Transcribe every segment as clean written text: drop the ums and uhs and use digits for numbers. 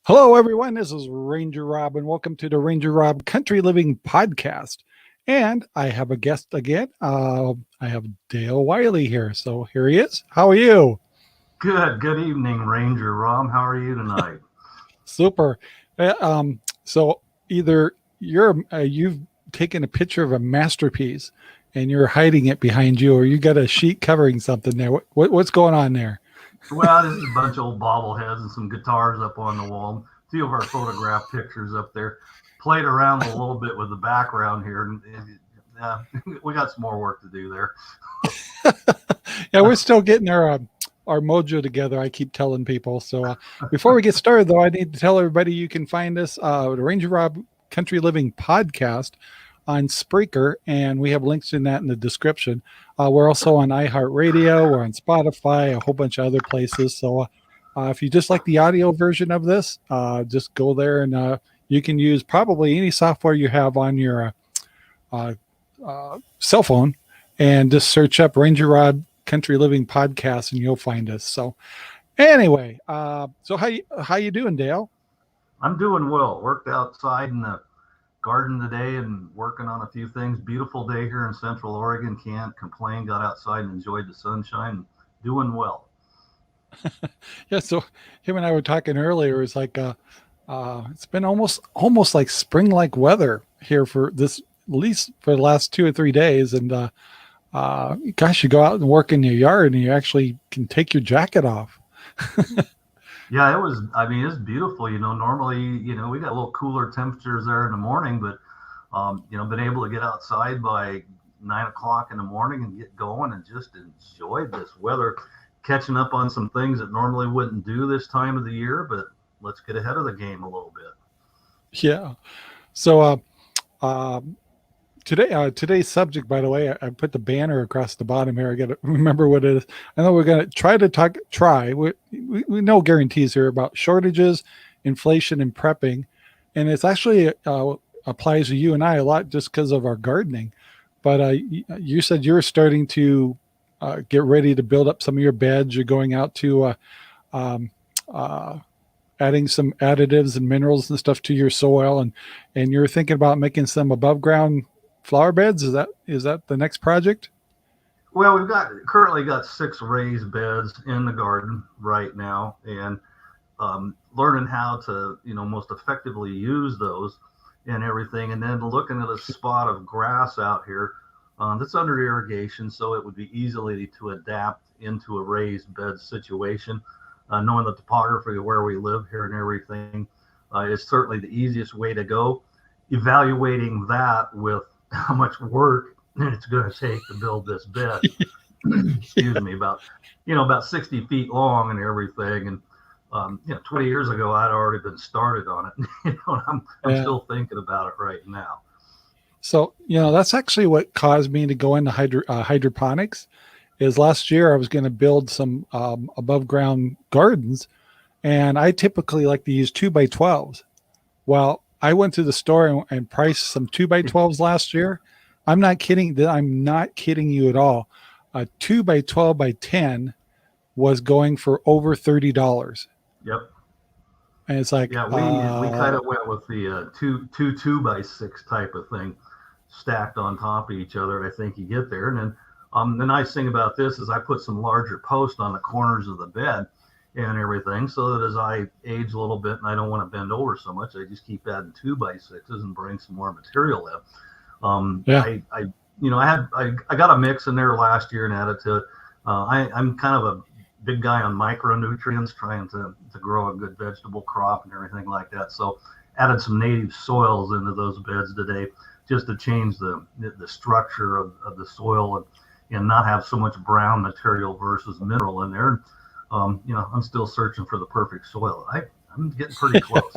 Hello, everyone. This is Ranger Rob, and welcome to the Ranger Rob Country Living Podcast. And I have a guest again. I have Dale Wiley here. So here he is. How are you? Good evening, Ranger Rob. How are you tonight? Super. So either you've taken a picture of a masterpiece and you're hiding it behind you, or you got a sheet covering something there. What's going on there? Well, this is a bunch of old bobbleheads and some guitars up on the wall. A few of our photograph pictures up there. Played around a little bit with the background here, and we got some more work to do there. Yeah, we're still getting our mojo together. I keep telling people. So before we get started, though, I need to tell everybody you can find us the Ranger Rob Country Living Podcast on Spreaker, and we have links in that in the description. We're also on iHeartRadio, we're on Spotify, a whole bunch of other places. So if you just like the audio version of this, just go there, and you can use probably any software you have on your cell phone, and just search up Ranger Rob Country Living Podcast, and you'll find us. So anyway, so how you doing, Dale? I'm doing well. Worked outside in the garden today and working on a few things. Beautiful day here in Central Oregon. Can't complain. Got outside and enjoyed the sunshine. Doing well. Yeah. So him and I were talking earlier. It's like it's been almost like spring-like weather here for this, at least for the last 2 or 3 days. And gosh, you go out and work in your yard and you actually can take your jacket off. Yeah, it's beautiful. Normally, we got a little cooler temperatures there in the morning, but, been able to get outside by 9 o'clock in the morning and get going and just enjoy this weather, catching up on some things that normally wouldn't do this time of the year, but let's get ahead of the game a little bit. Yeah. So, today's subject, by the way, I put the banner across the bottom here. I got to remember what it is. I know we're going to try. We no guarantees here about shortages, inflation, and prepping. And it's actually applies to you and I a lot just because of our gardening. But you said you're starting to get ready to build up some of your beds. You're going out to adding some additives and minerals and stuff to your soil. And you're thinking about making some above ground flower beds. Is that the next project? Well, we've currently got 6 raised beds in the garden right now, and learning how to most effectively use those and everything, and then looking at a spot of grass out here that's under irrigation, so it would be easily to adapt into a raised bed situation. Knowing the topography of where we live here and everything is certainly the easiest way to go. Evaluating that with how much work it's going to take to build this bed. Excuse me, about 60 feet long and everything. And 20 years ago, I'd already been started on it. I'm still thinking about it right now. So that's actually what caused me to go into hydroponics. Is last year I was going to build some above ground gardens, and I typically like to use 2x12s. Well, I went to the store and priced some 2x12s last year. I'm not kidding. I'm not kidding you at all. A 2x12 by 10 was going for over $30. Yep. And it's like, yeah, we kind of went with the 2x6 type of thing, stacked on top of each other. I think you get there. And then the nice thing about this is I put some larger posts on the corners of the bed and everything, so that as I age a little bit and I don't want to bend over so much, I just keep adding 2x6s and bring some more material in. I got a mix in there last year and added to it. I'm kind of a big guy on micronutrients, trying to grow a good vegetable crop and everything like that. So added some native soils into those beds today, just to change the structure of the soil and not have so much brown material versus mineral in there. I'm still searching for the perfect soil. I'm getting pretty close.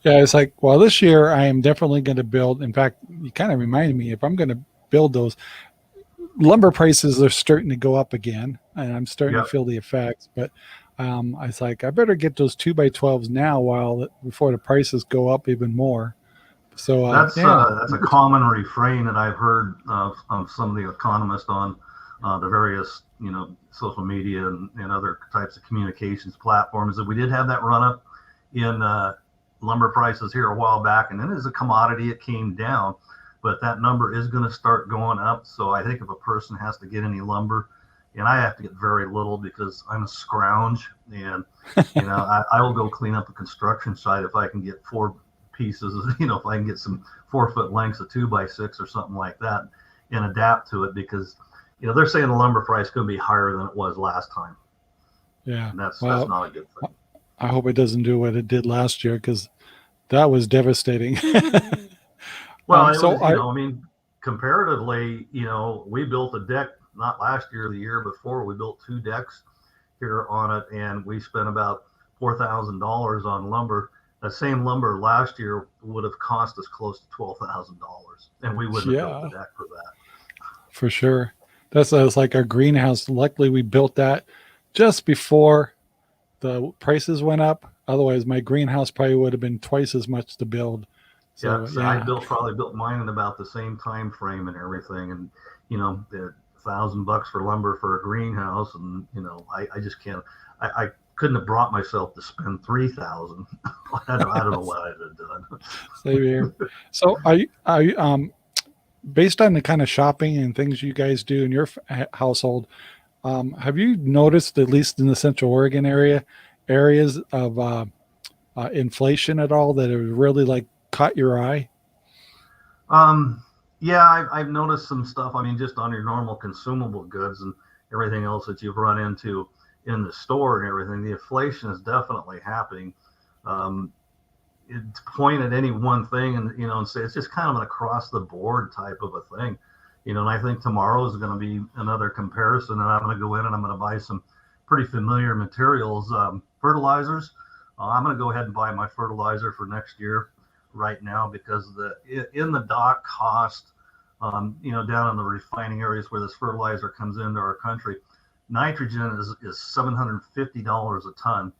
Yeah, it's like, well, this year I am definitely going to build. In fact, you kind of reminded me, if I'm going to build those, lumber prices are starting to go up again, and I'm starting to feel the effects. But I was like, I better get those 2x12s now before the prices go up even more. So that's a common refrain that I've heard of some of the economists on the various social media and other types of communications platforms, that we did have that run up in lumber prices here a while back, and then as a commodity, it came down. But that number is going to start going up. So I think if a person has to get any lumber, and I have to get very little because I'm a scrounge, and I will go clean up a construction site if I can get 4 pieces. If I can get some 4-foot lengths of 2x6 or something like that, and adapt to it, because they're saying the lumber price is going to be higher than it was last time. Yeah, and that's not a good thing. I hope it doesn't do what it did last year, because that was devastating. Well, comparatively, we built a deck not last year, the year before. We built 2 decks here on it, and we spent about $4,000 on lumber. The same lumber last year would have cost us close to $12,000, and we wouldn't have built the deck for that. For sure. That's like our greenhouse. Luckily, we built that just before the prices went up. Otherwise, my greenhouse probably would have been twice as much to build. So, I probably built mine in about the same time frame and everything, and the $1,000 for lumber for a greenhouse, and I just can't. I couldn't have brought myself to spend $3,000. I don't know what I'd have done. Same here. So, are you based on the kind of shopping and things you guys do in your household? Have you noticed, at least in the Central Oregon areas of inflation at all that have really caught your eye? I've noticed some stuff. I mean, just on your normal consumable goods and everything else that you've run into in the store and everything, the inflation is definitely happening. To point at any one thing and say it's just kind of an across the board type of a thing, and I think tomorrow is going to be another comparison, and I'm going to go in and I'm going to buy some pretty familiar materials, fertilizers. I'm going to go ahead and buy my fertilizer for next year right now, because in the dock cost, down in the refining areas where this fertilizer comes into our country, nitrogen is $750 a ton.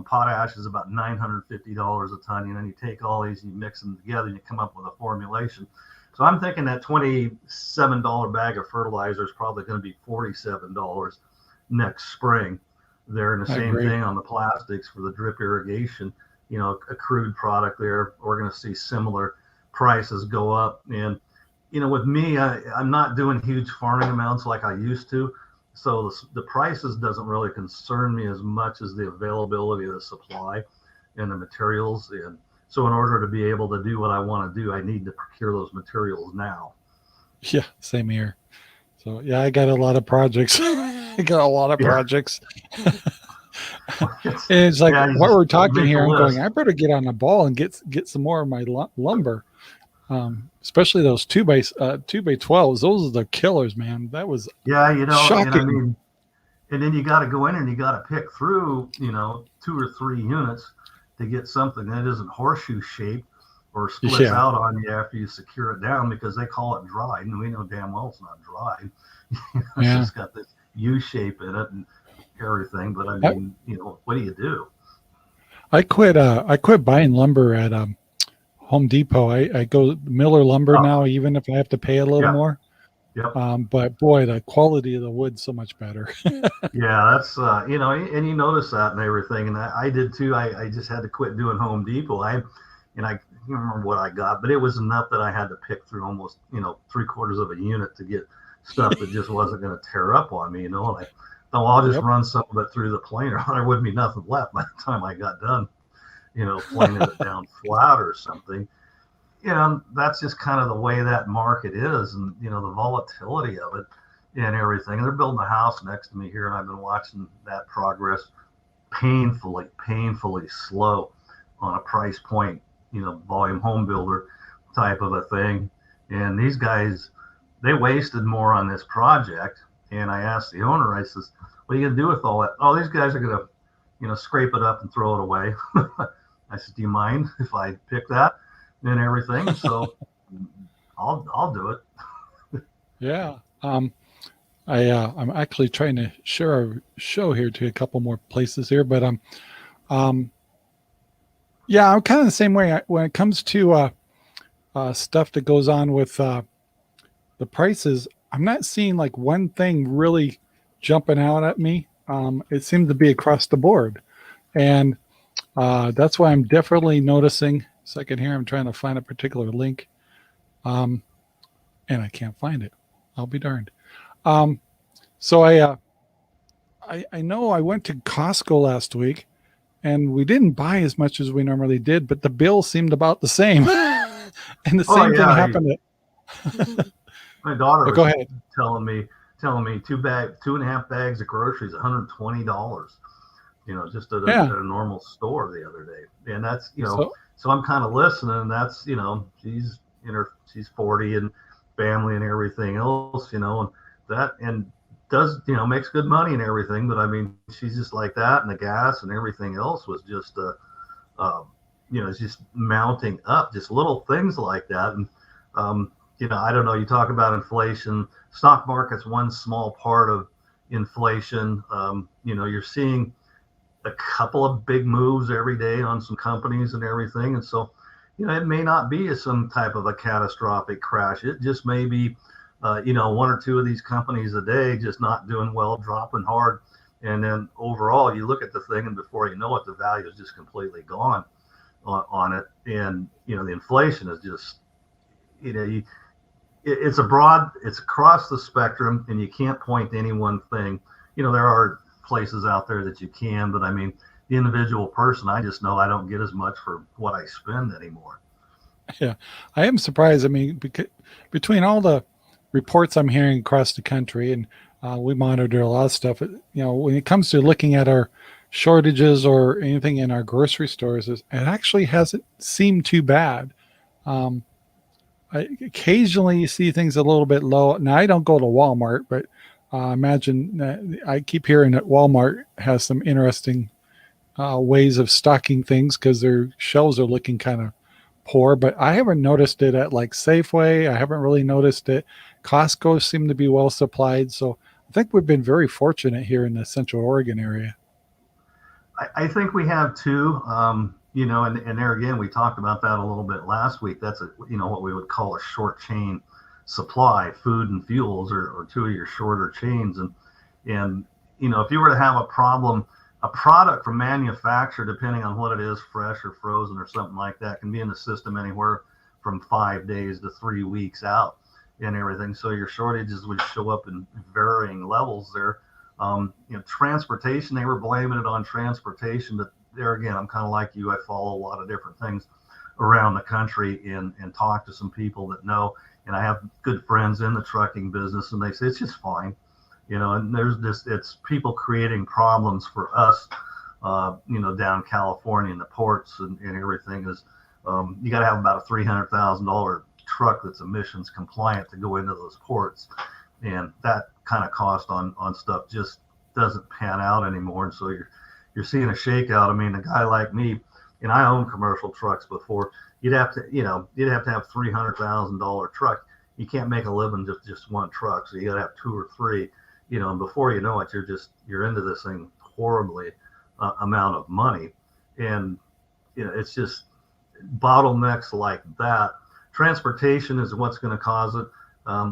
Potash is about $950 a ton. And then you take all these, you mix them together, and you come up with a formulation. So I'm thinking that $27 bag of fertilizer is probably going to be $47 next spring. They're in the same thing on the plastics for the drip irrigation, a crude product there. We're going to see similar prices go up. And, with me, I'm not doing huge farming amounts like I used to. So the prices doesn't really concern me as much as the availability of the supply and the materials. And so in order to be able to do what I want to do, I need to procure those materials now. Yeah, same here. So I got a lot of projects. Projects. And it's like what we're talking here. I'm going, I better get on the ball and get some more of my lumber. Especially those 2x12s. Those are the killers, man. That was shocking. And then you got to go in and you got to pick through 2 or 3 units to get something that isn't horseshoe shaped or splits out on you after you secure it down, because they call it dried, and we know damn well it's not dried. It's just got this U shape in it and everything. But I mean, what do you do? I quit buying lumber at Home Depot. I go Miller Lumber now, even if I have to pay a little more. Yep. But boy, the quality of the wood's so much better. That's and you notice that and everything, and I did too. I just had to quit doing Home Depot. I can't remember what I got, but it was enough that I had to pick through almost 3/4 of a unit to get stuff that just wasn't going to tear up on me. And I thought, I'll just run some of it through the planer. There wouldn't be nothing left by the time I got done. Planing it down flat or something. That's just kind of the way that market is, and the volatility of it and everything. And they're building a house next to me here, and I've been watching that progress painfully slow on a price point, volume home builder type of a thing. And these guys, they wasted more on this project. And I asked the owner, I says, what are you gonna do with all that? Oh, these guys are gonna scrape it up and throw it away. I said, do you mind if I pick that and everything? So I'll do it. Yeah. I'm actually trying to share our show here to a couple more places here, but I'm kind of the same way when it comes to stuff that goes on with the prices. I'm not seeing one thing really jumping out at me. It seems to be across the board, and That's why I'm definitely noticing. Second here, I'm trying to find a particular link, and I can't find it. I'll be darned. Um, so I know I went to Costco last week, and we didn't buy as much as we normally did, but the bill seemed about the same, and the Oh same thing yeah, happened. my daughter Oh, was go ahead. telling me 2.5 bags of groceries, $120. Just at Yeah. a normal store the other day, and that's So So I'm kind of listening. And that's she's 40 and family and everything else, and that and does makes good money and everything. But I mean, she's just like that, and the gas and everything else was just uh, it's just mounting up, just little things like that. And I don't know. You talk about inflation. Stock market's one small part of inflation. You're seeing a couple of big moves every day on some companies and everything. And so, it may not be some type of a catastrophic crash. It just may be, one or two of these companies a day just not doing well, dropping hard. And then overall, you look at the thing, and before you know it, the value is just completely gone on it. And, the inflation is just, it's across the spectrum, and you can't point to any one thing. There are places out there that you can, but I mean, the individual person, I just know I don't get as much for what I spend anymore. yeah, I am surprised. I mean, between all the reports I'm hearing across the country, and we monitor a lot of stuff. When it comes to looking at our shortages or anything in our grocery stores, it actually hasn't seemed too bad. Um, occasionally, you see things a little bit low. Now, I don't go to Walmart, but imagine I keep hearing that Walmart has some interesting ways of stocking things because their shelves are looking kind of poor. But I haven't noticed it at like Safeway. I haven't really noticed it. Costco seem to be well supplied. So I think we've been very fortunate here in the Central Oregon area. I think we have two, and there again, we talked about that a little bit last week. That's what we would call a short chain supply. Food and fuels are two of your shorter chains. And if you were to have a problem, a product from manufacturer, depending on what it is, fresh or frozen or something like that, can be in the system anywhere from 5 days to 3 weeks out and everything. So your shortages would show up in varying levels there. Transportation, they were blaming it on transportation, but there again, I'm kind of like you. I follow a lot of different things around the country and talk to some people that know, and I have good friends in the trucking business, and they say it's just fine. And it's people creating problems for us, down California, and the ports and everything is, you got to have about a $300,000 truck that's emissions compliant to go into those ports. And that kind of cost on stuff just doesn't pan out anymore. And so you're seeing a shakeout. I mean, a guy like me, and I own commercial trucks before, you'd have to have $300,000 truck. You can't make a living just one truck. So you got to have two or three. And before you know it, you're into this thing horribly amount of money. And, it's just bottlenecks like that. Transportation is what's going to cause it.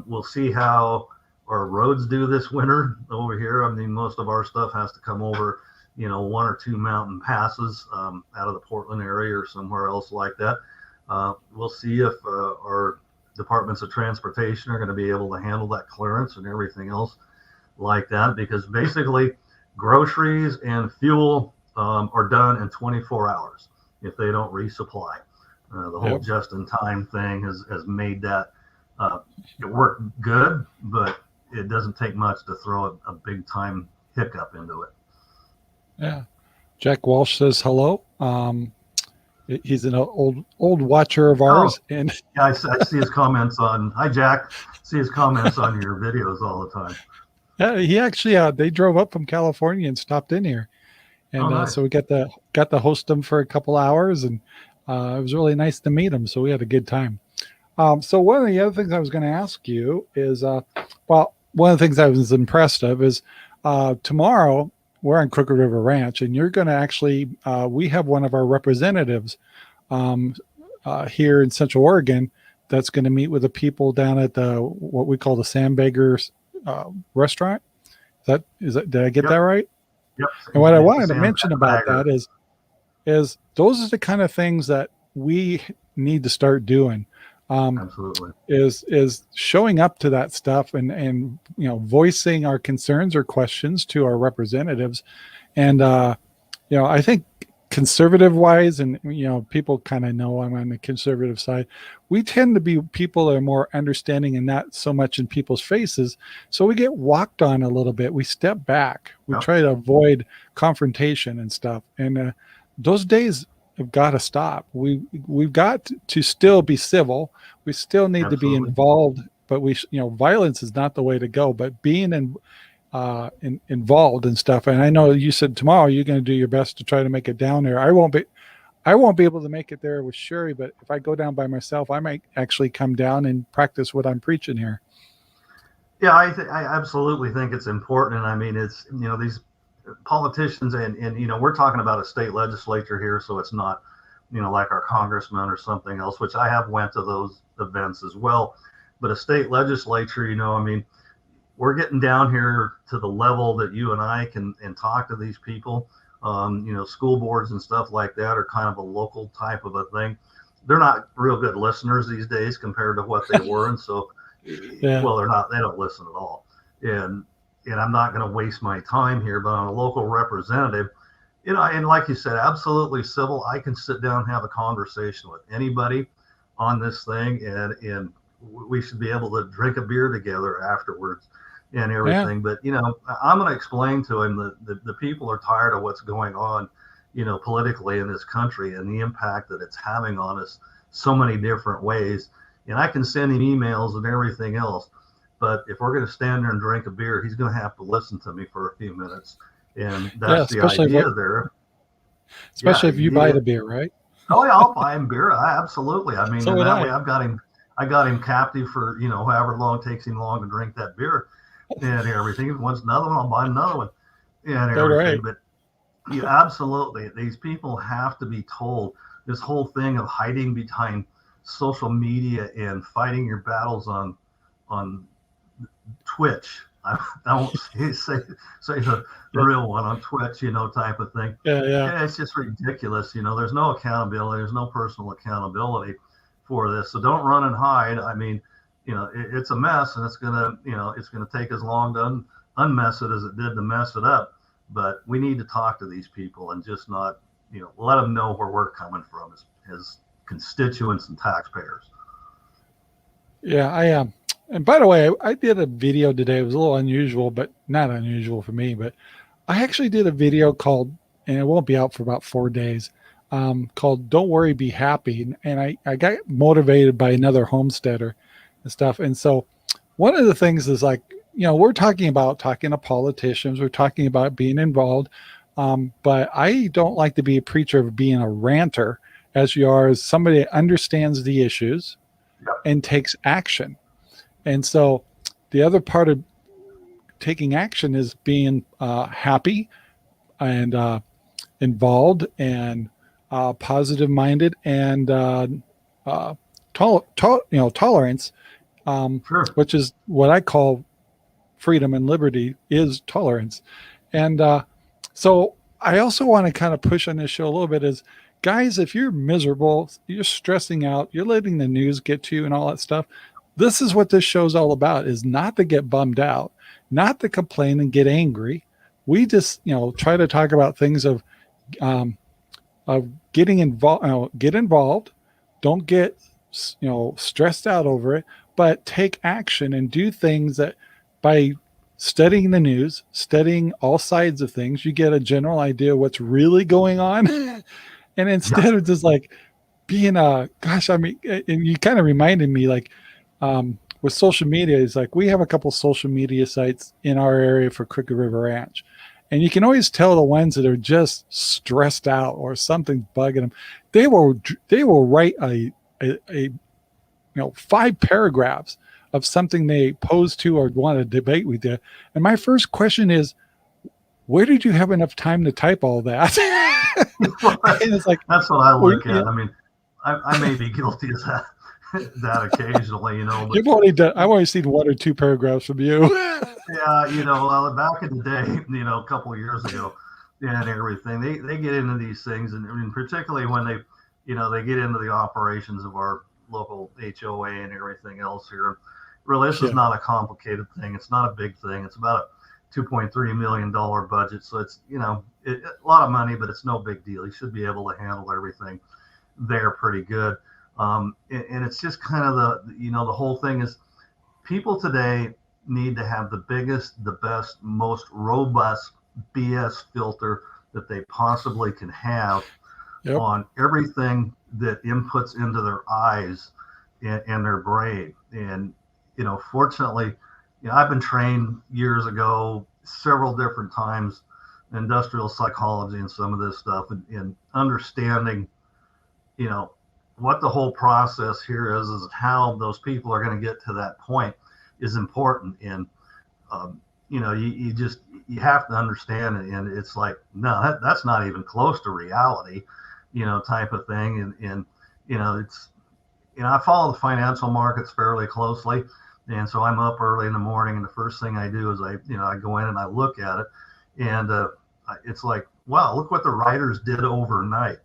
We'll see how our roads do this winter over here. I mean, most of our stuff has to come over, one or two mountain passes out of the Portland area or somewhere else like that. We'll see if our departments of transportation are going to be able to handle that clearance and everything else like that, because basically groceries and fuel are done in 24 hours if they don't resupply. The whole just-in-time thing has made that it work good, but it doesn't take much to throw a big-time hiccup into it. Yeah. Jack Walsh says hello. He's an old watcher of ours. And yeah, I see his comments on, hi, Jack. See his comments on your videos all the time. Yeah, he actually they drove up from California and stopped in here, and nice. So we got to host him for a couple hours, and it was really nice to meet him. So we had a good time. So one of the other things I was going to ask you is, one of the things I was impressed of is tomorrow we're on Crooked River Ranch, and you're going to actually we have one of our representatives here in Central Oregon that's going to meet with the people down at what we call the Sandbaggers restaurant. Did I get that right? Yep. And what I wanted to mention about that is is those are the kind of things that we need to start doing. Absolutely. Is showing up to that stuff and voicing our concerns or questions to our representatives. And I think conservative wise, and people kind of know I'm on the conservative side, we tend to be people that are more understanding and not so much in people's faces, so we get walked on a little bit. We step back, we try to avoid confrontation and stuff, and those days have got to stop. We've got to still be civil, we still need to be involved, but violence is not the way to go, but being involved and stuff. And I know you said tomorrow you're going to do your best to try to make it down there. I won't be able to make it there with Sherry, but if I go down by myself, I might actually come down and practice what I'm preaching here. Yeah, I absolutely think it's important. And I mean, it's, these politicians and we're talking about a state legislature here, so it's not, like our congressman or something else, which I have went to those events as well. But a state legislature, I mean, we're getting down here to the level that you and I can talk to these people. School boards and stuff like that are kind of a local type of a thing. They're not real good listeners these days compared to what they were. And so, well, they don't listen at all. And I'm not going to waste my time here, but on a local representative, and like you said, absolutely civil. I can sit down and have a conversation with anybody on this thing, and we should be able to drink a beer together afterwards and everything. But I'm going to explain to him that the people are tired of what's going on politically in this country and the impact that it's having on us so many different ways. And I can send him emails and everything else, but if we're going to stand there and drink a beer, he's going to have to listen to me for a few minutes. And that's the idea there. Especially if you buy the beer, right? Oh yeah, I'll buy him beer. Absolutely. I mean, so that way I got him captive for however long it takes him long to drink that beer and everything. If he wants another one, I'll buy another one and everything. Right. But absolutely, these people have to be told. This whole thing of hiding behind social media and fighting your battles on Twitch. I won't say the real one on Twitch, type of thing. Yeah, it's just ridiculous. There's no accountability. There's no personal accountability for this. So don't run and hide. I mean, it's a mess, and it's gonna take as long to unmess it as it did to mess it up. But we need to talk to these people and just not, let them know where we're coming from as constituents and taxpayers. Yeah, I am. And by the way, I did a video today. It was a little unusual, but not unusual for me. But I actually did a video called, and it won't be out for about 4 days, called "Don't Worry, Be Happy." And I got motivated by another homesteader and stuff. And so one of the things is like, we're talking to politicians. We're talking about being involved. But I don't like to be a preacher of being a ranter, as you are as somebody that understands the issues and takes action. And so the other part of taking action is being happy and involved and positive minded and tolerance, which is what I call freedom and liberty is tolerance. And so I also want to kind of push on this show a little bit is, guys, if you're miserable, you're stressing out, you're letting the news get to you and all that stuff, this is what this show's all about, is not to get bummed out, not to complain and get angry. We just, try to talk about things of getting involved, get involved, don't get, stressed out over it, but take action and do things that by studying the news, studying all sides of things, you get a general idea of what's really going on. And instead of just like being and you kind of reminded me like, with social media, is like we have a couple social media sites in our area for Crooked River Ranch, and you can always tell the ones that are just stressed out or something bugging them. They will write a 5 paragraphs of something they pose to or want to debate with you. And my first question is, where did you have enough time to type all that? And it's like, that's what I look at. I mean, I may be guilty of that occasionally, but I've only seen 1 or 2 paragraphs from you. Yeah, well, back in the day, a couple of years ago, and everything. They get into these things, and particularly when they get into the operations of our local HOA and everything else here. Really, this is not a complicated thing. It's not a big thing. It's about a $2.3 million budget. So it's, a lot of money, but it's no big deal. You should be able to handle everything there pretty good. And it's just kind of the whole thing is people today need to have the biggest, the best, most robust BS filter that they possibly can have on everything that inputs into their eyes and their brain. And, fortunately, I've been trained years ago, several different times, industrial psychology and some of this stuff, and understanding, what the whole process here is how those people are going to get to that point is important. And, you have to understand it. And it's like, no, that's not even close to reality, type of thing. And it's, I follow the financial markets fairly closely. And so I'm up early in the morning, and the first thing I do is I go in and I look at it, and it's like, wow, look what the writers did overnight.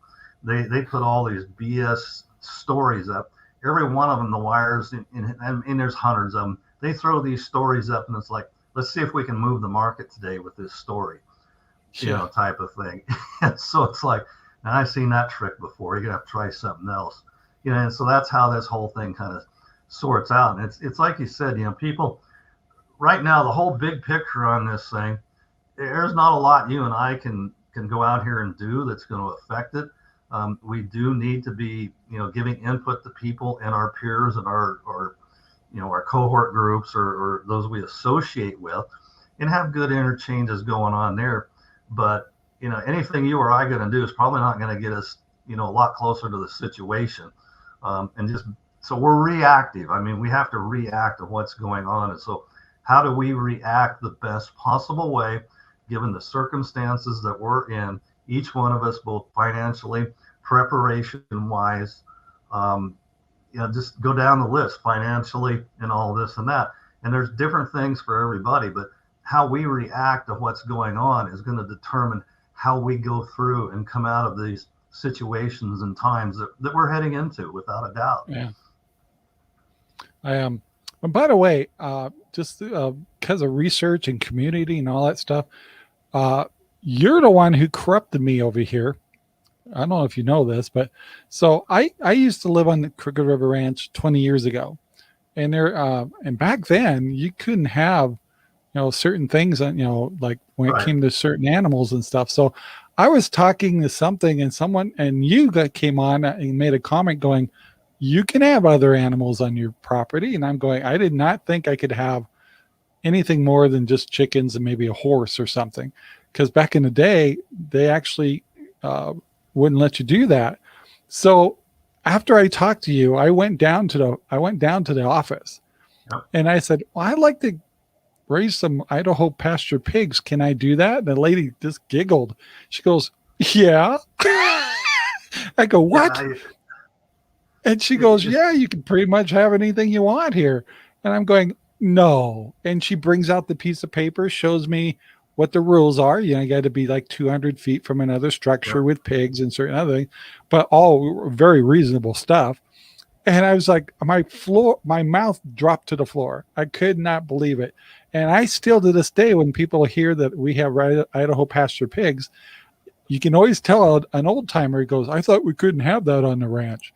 They put all these BS stories up. Every one of them, the wires, and there's hundreds of them. They throw these stories up, and it's like, let's see if we can move the market today with this story, type of thing. And so it's like, now I've seen that trick before. You're gonna have to try something else, and so that's how this whole thing kind of sorts out. And it's like you said, people right now, the whole big picture on this thing, there's not a lot you and I can go out here and do that's going to affect it. We do need to be, giving input to people and our peers and our cohort groups or those we associate with, and have good interchanges going on there. But, anything you or I going to do is probably not going to get us, a lot closer to the situation. So we're reactive. I mean, we have to react to what's going on. And so how do we react the best possible way, given the circumstances that we're in, each one of us, both financially, preparation wise, just go down the list financially and all this and that. And there's different things for everybody, but how we react to what's going on is going to determine how we go through and come out of these situations and times that we're heading into, without a doubt. Yeah. And by the way, just because of research and community and all that stuff, you're the one who corrupted me over here. I don't know if you know this, but so I used to live on the Crooked River Ranch 20 years ago, and and back then you couldn't have, certain things, like when it came to certain animals and stuff. So I was talking to something, and you came on and made a comment going, you can have other animals on your property. And I'm going, I did not think I could have anything more than just chickens and maybe a horse or something. Because back in the day, they actually wouldn't let you do that. So after I talked to you, I went down to the office, and I said, well, I'd like to raise some Idaho pasture pigs. Can I do that? And the lady just giggled. She goes, yeah. I go, what? And she goes, yeah, you can pretty much have anything you want here. And I'm going, no. And she brings out the piece of paper, shows me what the rules are. You got to be like 200 feet from another structure with pigs and certain other things, but all very reasonable stuff. And I was like, my mouth dropped to the floor. I could not believe it. And I still, to this day, when people hear that we have Idaho pasture pigs, you can always tell an old timer goes, I thought we couldn't have that on the ranch.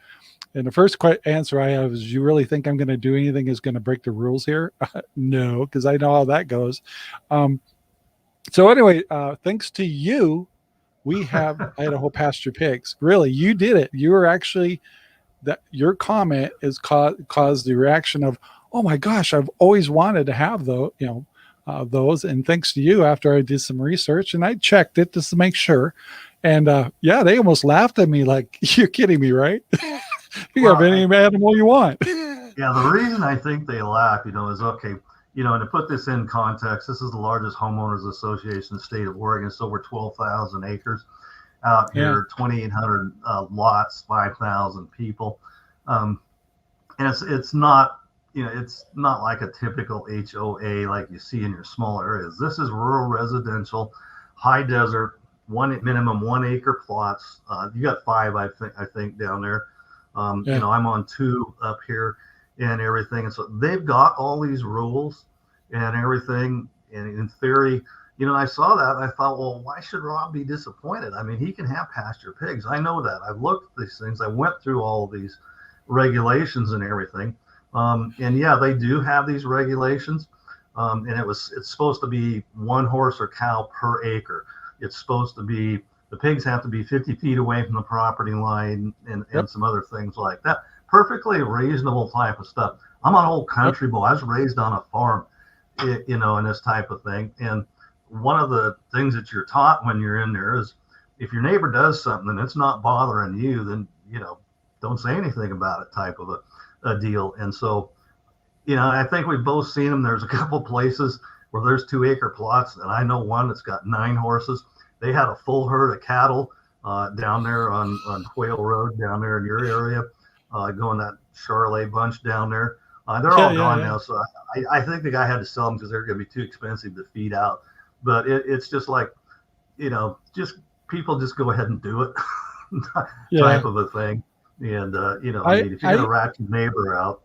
And the first answer I have is, you really think I'm going to do anything that's going to break the rules here? No, because I know how that goes. So anyway, thanks to you, we have Idaho pasture pigs. Really, you did it. You were actually, your comment is caused the reaction of, oh my gosh, I've always wanted to have those. And thanks to you, after I did some research and I checked it just to make sure. And they almost laughed at me like, you're kidding me, right? You have any animal you want. Yeah, the reason I think they laugh, is okay. And to put this in context, this is the largest homeowners association in the state of Oregon. It's over 12,000 acres out here, 2,800 lots, 5,000 people. And it's not, it's not like a typical HOA like you see in your small areas. This is rural residential, high desert, minimum 1 acre plots. You got 5, I think down there. You know, I'm on 2 up here and everything. And so they've got all these rules and everything. And in theory, you know, I saw that and I thought, well, why should Rob be disappointed? I mean, he can have pasture pigs. I know that. I've looked at these things. I went through all of these regulations and everything. And yeah, they do have these regulations. And it's supposed to be 1 horse or cow per acre. It's supposed to be, the pigs have to be 50 feet away from the property line and some other things like that. Perfectly reasonable type of stuff. I'm an old country boy. I was raised on a farm, you know, and this type of thing. And one of the things that you're taught when you're in there is if your neighbor does something and it's not bothering you, then, you know, don't say anything about it type of a deal. And so, you know, I think we've both seen them. There's a couple places where there's 2 acre plots, and I know one that's got 9 horses. They had a full herd of cattle down there on Quail Road down there in your area, going that Charolais bunch down there. They're all gone now, so I think the guy had to sell them because they're going to be too expensive to feed out. But it's just like, you know, just people just go ahead and do it type of a thing. And, you know, I mean, if you're going to rat your neighbor out.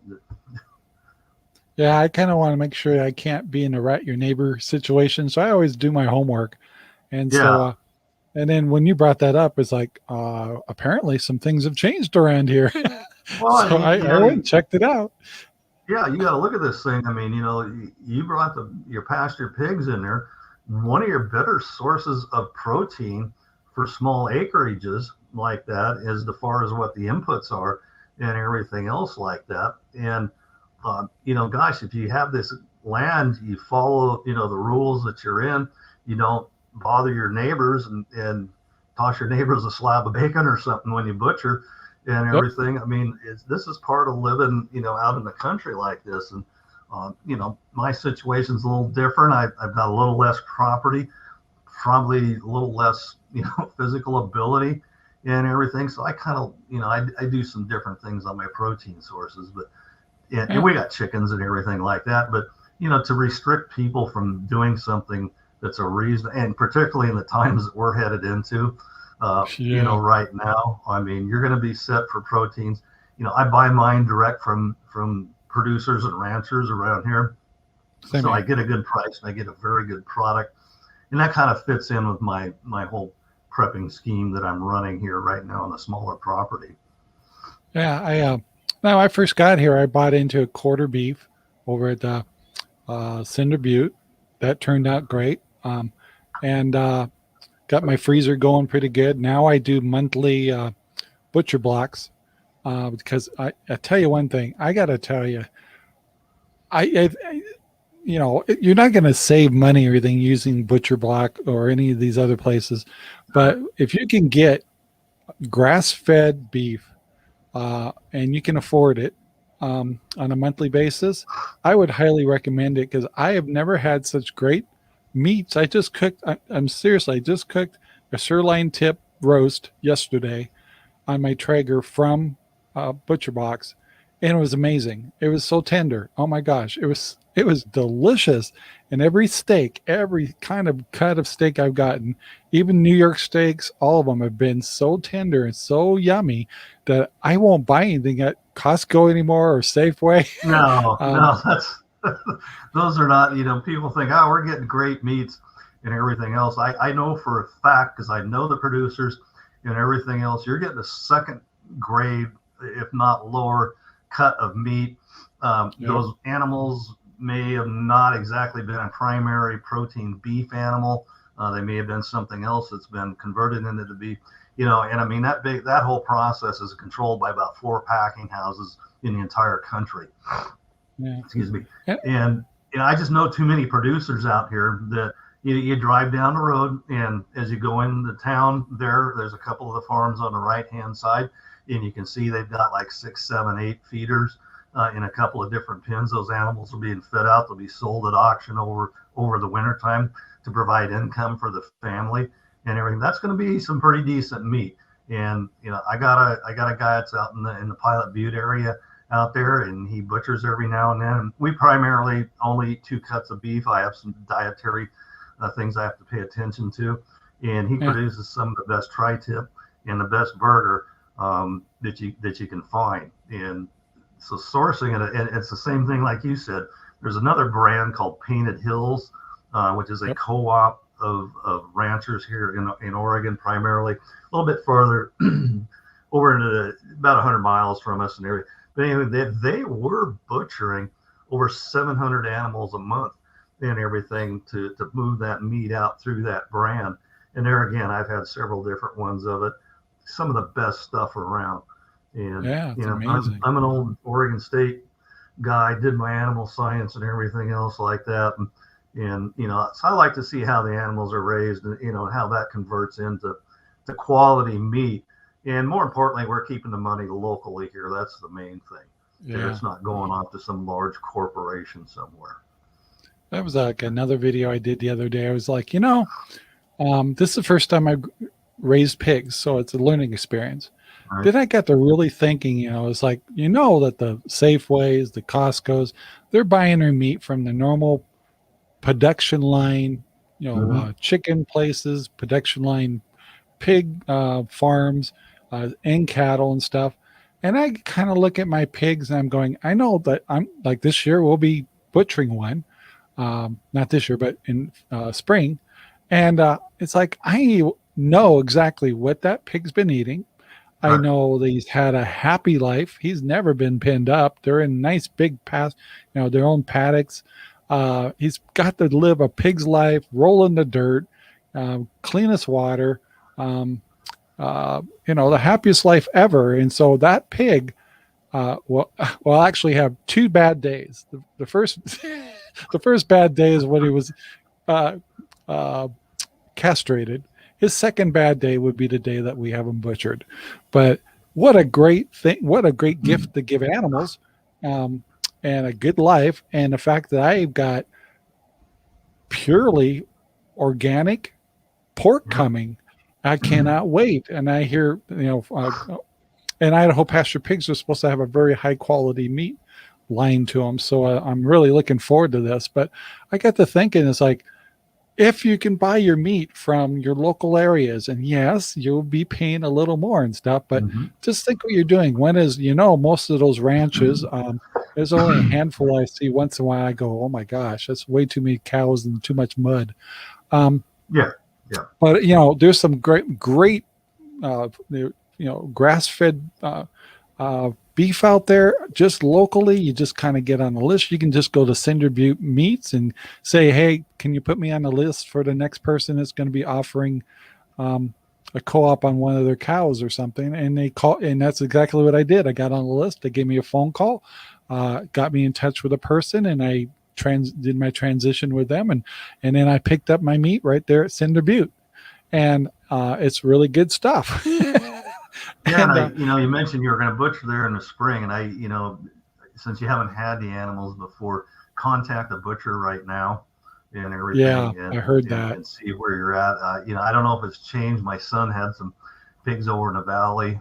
Yeah, I kind of want to make sure I can't be in a rat your neighbor situation. So I always do my homework. And so, and then when you brought that up, it's like, apparently some things have changed around here. Well, so I went and checked it out. Yeah, you got to look at this thing. I mean, you know, you brought your pasture pigs in there. One of your better sources of protein for small acreages like that is as far as what the inputs are and everything else like that. And, you know, gosh, if you have this land, you follow, you know, the rules that you're in, you don't bother your neighbors and toss your neighbors a slab of bacon or something when you butcher and everything. I mean, this is part of living, you know, out in the country like this. And, you know, my situation's a little different. I've got a little less property, probably a little less, you know, physical ability and everything. So I kind of, you know, I do some different things on my protein sources, but and we got chickens and everything like that. But, you know, to restrict people from doing something that's a reason, and particularly in the times that we're headed into, you know, right now, I mean, you're going to be set for proteins. You know, I buy mine direct from producers and ranchers around here. So I get a good price and I get a very good product. And that kind of fits in with my whole prepping scheme that I'm running here right now on a smaller property. Yeah, when I first got here, I bought into a quarter beef over at Cinder Butte. That turned out great. And got my freezer going pretty good. Now I do monthly butcher blocks because I tell you one thing, I got to tell you, I you know, you're not going to save money or anything using butcher block or any of these other places. But if you can get grass-fed beef and you can afford it on a monthly basis, I would highly recommend it because I have never had such great meats. I just cooked, I'm seriously, I just cooked a sirloin tip roast yesterday on my Traeger from Butcher Box, and it was amazing. It was so tender. Oh my gosh, it was delicious. And every steak, every kind of cut of steak I've gotten, even New York steaks, all of them have been so tender and so yummy that I won't buy anything at Costco anymore or Safeway. No, that's those are not, you know, people think, oh, we're getting great meats and everything else. I know for a fact, because I know the producers and everything else, you're getting a second grade, if not lower cut of meat. Those animals may have not exactly been a primary protein beef animal. They may have been something else that's been converted into the beef, you know, and I mean, that whole process is controlled by about 4 packing houses in the entire country. Excuse me. And you know, I just know too many producers out here that you drive down the road, and as you go into town there's a couple of the farms on the right-hand side, and you can see they've got like 6, 7, 8 feeders in a couple of different pens. Those animals are being fed out. They'll be sold at auction over the wintertime to provide income for the family and everything. That's going to be some pretty decent meat. And you know, I got a guy that's out in the Pilot Butte area out there, and he butchers every now and then. And we primarily only eat 2 cuts of beef. I have some dietary things I have to pay attention to and he produces some of the best tri-tip and the best burger that you can find. And so sourcing it, and it's the same thing like you said. There's another brand called Painted Hills, which is a co-op of ranchers here in Oregon, primarily a little bit farther over into about 100 miles from us and area. But anyway, they were butchering over 700 animals a month and everything to move that meat out through that brand. And there again, I've had several different ones of it. Some of the best stuff around. And I'm an old Oregon State guy, did my animal science and everything else like that. And so I like to see how the animals are raised and, how that converts into quality meat. And more importantly, we're keeping the money locally here. That's the main thing. Yeah. It's not going off to some large corporation somewhere. That was like another video I did the other day. I was like, this is the first time I've raised pigs, so it's a learning experience. Right. Then I got to really thinking, it's like, that the Safeways, the Costco's, they're buying their meat from the normal production line, chicken places, production line, pig farms, and cattle and stuff. And I kind of look at my pigs and I'm going, I know that I'm like this year we'll be butchering one, not this year, but in spring. And it's like, I know exactly what that pig's been eating. I know that he's had a happy life. He's never been pinned up. They're in nice big their own paddocks. He's got to live a pig's life, roll in the dirt, cleanest water, the happiest life ever. And so that pig will actually have 2 bad days. The first the first bad day is when he was castrated. His second bad day would be the day that we have him butchered. But what a great thing, what a great gift to give animals, and a good life. And the fact that I've got purely organic pork coming, I cannot wait. And I hear, and Idaho pasture pigs are supposed to have a very high quality meat line to them. So I'm really looking forward to this. But I got to thinking, it's like, if you can buy your meat from your local areas, and yes, you'll be paying a little more and stuff, but just think what you're doing. When is, most of those ranches, there's only a handful I see once in a while. I go, oh my gosh, that's way too many cows and too much mud. But there's some great grass-fed beef out there just locally. You just kind of get on the list. You can just go to Cinder Butte Meats and say, hey, can you put me on the list for the next person that's going to be offering a co-op on one of their cows or something? And they call, and that's exactly what I did. I got on the list. They gave me a phone call, got me in touch with a person, and I did my transition with them, and then I picked up my meat right there at Cinder Butte, and it's really good stuff. Yeah, and you mentioned you were going to butcher there in the spring, and since you haven't had the animals before, contact a butcher right now and everything. Yeah, and, I heard that. And see where you're at. I don't know if it's changed. My son had some pigs over in the valley,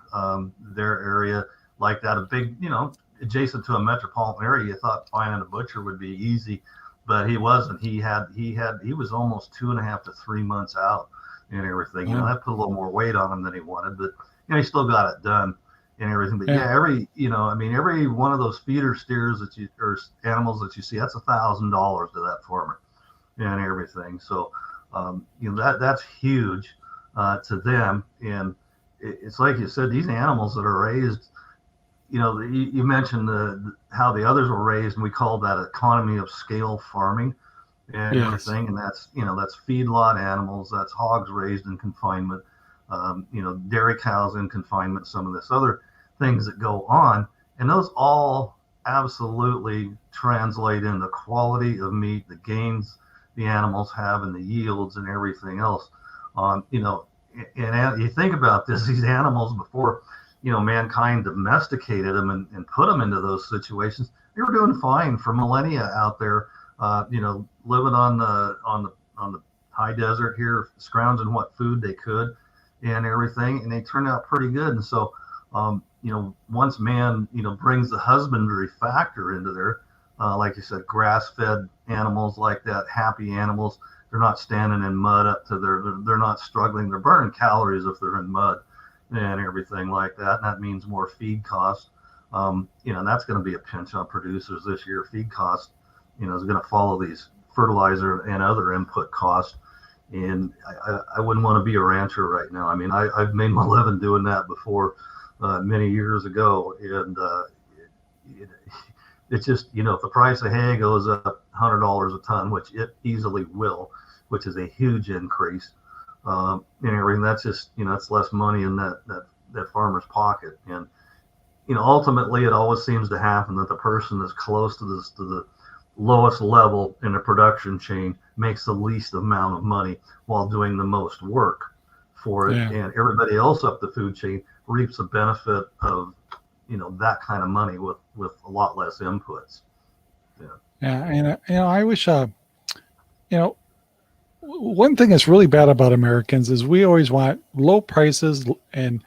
their area like that. A big, adjacent to a metropolitan area. You thought finding a butcher would be easy, but he wasn't. He was almost 2.5 to 3 months out and everything. That put a little more weight on him than he wanted, but he still got it done and everything. But every one of those feeder steers or animals that you see, that's $1,000 to that farmer and everything. So, that's huge to them. And it's like you said, these animals that are raised, you mentioned how the others were raised, and we call that economy of scale farming and everything. And that's feedlot animals, that's hogs raised in confinement. Dairy cows in confinement, some of this other things that go on, and those all absolutely translate into quality of meat, the gains the animals have, and the yields and everything else. And you think about this, these animals before, mankind domesticated them and put them into those situations, they were doing fine for millennia out there, living on the high desert here, scrounging what food they could and everything, and they turned out pretty good. And so, once man, brings the husbandry factor into there, like you said, grass-fed animals like that, happy animals, they're not standing in mud up to they're not struggling. They're burning calories if they're in mud and everything like that. And that means more feed costs. And that's going to be a pinch on producers this year. Feed cost, is going to follow these fertilizer and other input costs. And I wouldn't want to be a rancher right now. I mean, I've made my living doing that before many years ago. And it's just, if the price of hay goes up $100 a ton, which it easily will, which is a huge increase, and everything, that's just, it's less money in that farmer's pocket. And, ultimately it always seems to happen that the person that's close to the lowest level in the production chain makes the least amount of money while doing the most work for it. Yeah. And everybody else up the food chain reaps the benefit of, that kind of money with a lot less inputs. Yeah. And, I wish, one thing that's really bad about Americans is we always want low prices and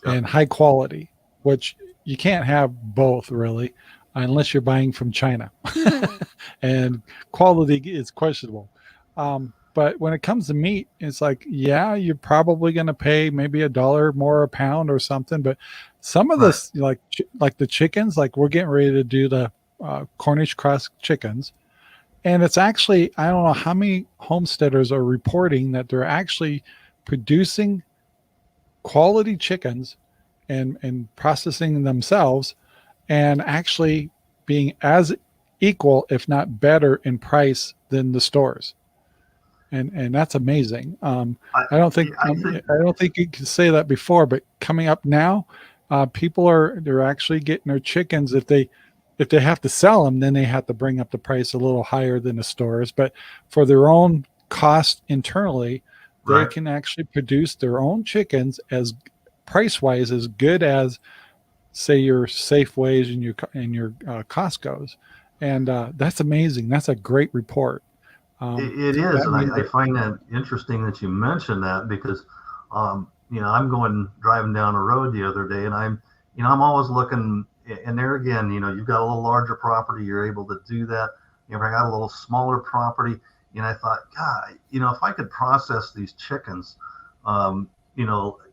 high quality, which you can't have both really, unless you're buying from China. And quality is questionable. But when it comes to meat, it's like, yeah, you're probably going to pay maybe $1 more a pound or something. But some of this, like the chickens, like we're getting ready to do the Cornish cross chickens. And it's actually, I don't know how many homesteaders are reporting that they're actually producing quality chickens and processing themselves and actually being as equal, if not better in price than the stores. And that's amazing. I don't think you could say that before, but coming up now, they're actually getting their chickens. If they have to sell them, then they have to bring up the price a little higher than the stores. But for their own cost internally, they can actually produce their own chickens as price-wise as good as, say, your Safeways and your Costco's. And that's amazing. That's a great report. It is, and I find that interesting that you mentioned that because, I'm driving down the road the other day, and I'm always looking, and there again, you've got a little larger property, you're able to do that. If I got a little smaller property, and I thought, God, if I could process these chickens,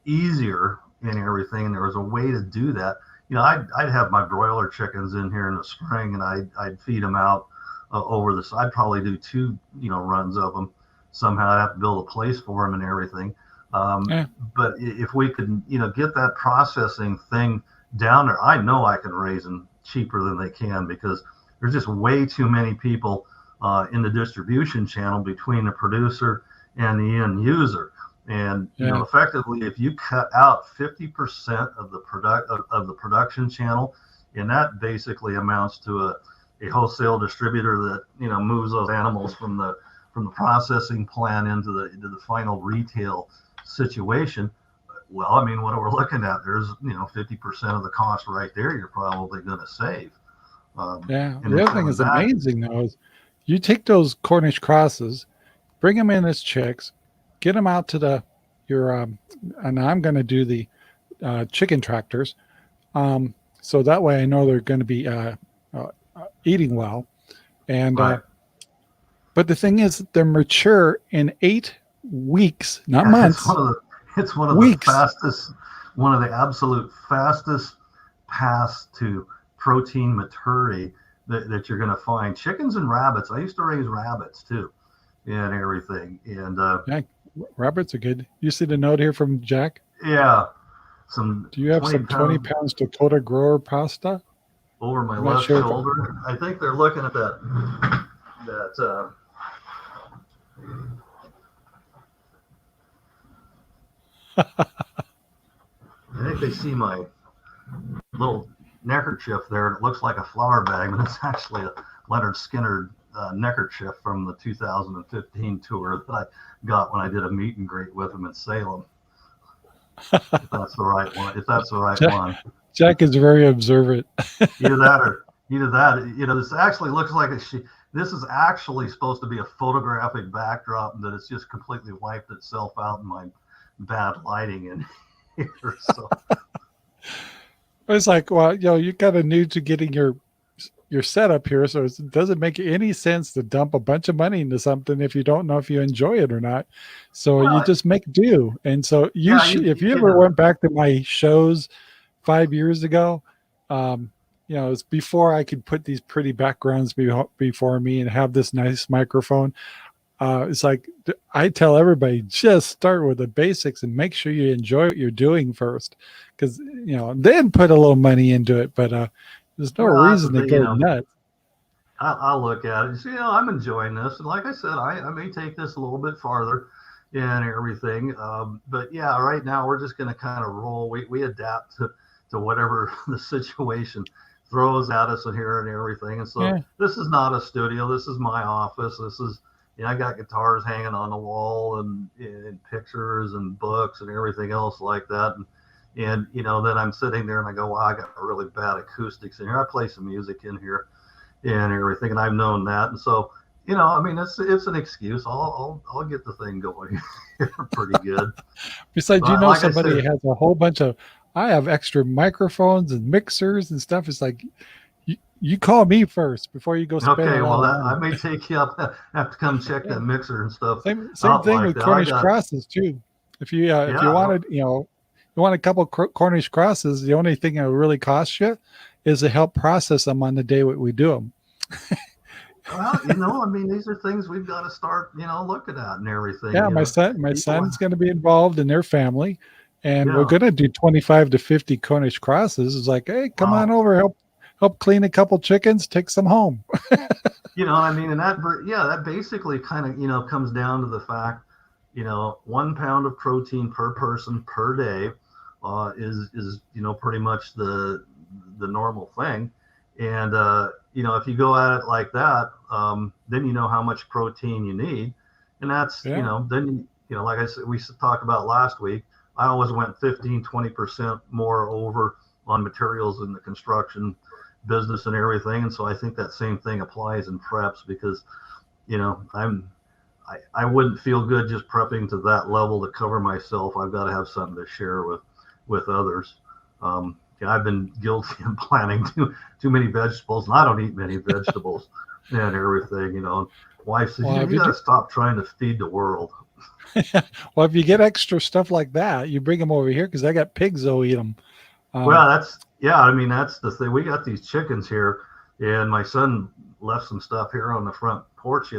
easier and everything, and there was a way to do that, I'd have my broiler chickens in here in the spring, and I'd feed them out over this. I'd probably do 2, runs of them. Somehow I'd have to build a place for them and everything. But if we could, get that processing thing down there, I know I can raise them cheaper than they can because there's just way too many people in the distribution channel between the producer and the end user. And effectively, if you cut out 50% of the production channel, and that basically amounts to a wholesale distributor that moves those animals from the processing plant into the final retail situation. Well, I mean, what we're looking at, there's 50% of the cost right there. You're probably going to save. The other thing is amazing though is you take those Cornish crosses, bring them in as chicks, get them out to and I'm going to do the chicken tractors. So that way I know they're going to be eating well. And, but the thing is they're mature in 8 weeks, not months. It's one of weeks. The fastest, one of the absolute fastest paths to protein maturity that you're going to find. Chickens and rabbits. I used to raise rabbits too and everything. And, rabbits are good. You see the note here from Jack? Yeah. Do you have some 20 pounds Dakota grower pasta? Over my left shoulder. I think they're looking at that I think they see my little neckerchief there, and it looks like a flour bag, but it's actually a Leonard Skinner neckerchief from the 2015 tour that I got when I did a meet and greet with him in Salem. If that's the right one. Jack is very observant. Either that. This actually looks like this is actually supposed to be a photographic backdrop, and that it's just completely wiped itself out in my bad lighting in here. So it's like, well, you got a new to getting your your setup here, so it doesn't make any sense to dump a bunch of money into something if you don't know if you enjoy it or not. So you Well, just make do. And so yeah, if you you can. ever went back to my shows 5 years ago, it's before I could put these pretty backgrounds before me and have this nice microphone. It's like I tell everybody, just start with the basics and make sure you enjoy what you're doing first, because then put a little money into it. But there's no Well, that's the reason to thing, go nuts. I'll look at it and say, I'm enjoying this. And like I said, I may take this a little bit farther and everything. But yeah, right now we're just going to kind of roll. We adapt to whatever the situation throws at us in here and everything. And so This is not a studio. This is my office. This is, I got guitars hanging on the wall and pictures and books and everything else like that. And then I'm sitting there and I go, wow, I got really bad acoustics in here. I play some music in here and everything, and I've known that. And so, it's an excuse. I'll get the thing going here pretty good. Besides, like somebody has a whole bunch of, I have extra microphones and mixers and stuff. It's like, you call me first before you go spend okay, a lot of money. I may take you up. Have to come check that mixer and stuff. Same thing with Cornish crosses too. If you wanted, you want a couple Cornish crosses, the only thing that will really cost you is to help process them on the day we do them. Well, these are things we've got to start, looking at and everything. Yeah, my son's going to be involved in their family, and we're going to do 25 to 50 Cornish crosses. It's like, hey, come on over, help clean a couple chickens, take some home. And that basically kind of, comes down to the fact, 1 pound of protein per person per day is pretty much the normal thing. And, if you go at it like that, then you know how much protein you need. And that's, then, like I said, we talked about last week, I always went 15-20% more over on materials in the construction business and everything. And so I think that same thing applies in preps, because, I wouldn't feel good just prepping to that level to cover myself. I've got to have something to share with others. I've been guilty of planting too many vegetables, and I don't eat many vegetables and everything. Wife says, you got to stop trying to feed the world. Well, if you get extra stuff like that, you bring them over here, because I got pigs that'll eat them. Well, that's the thing. We got these chickens here, and my son left some stuff here on the front porch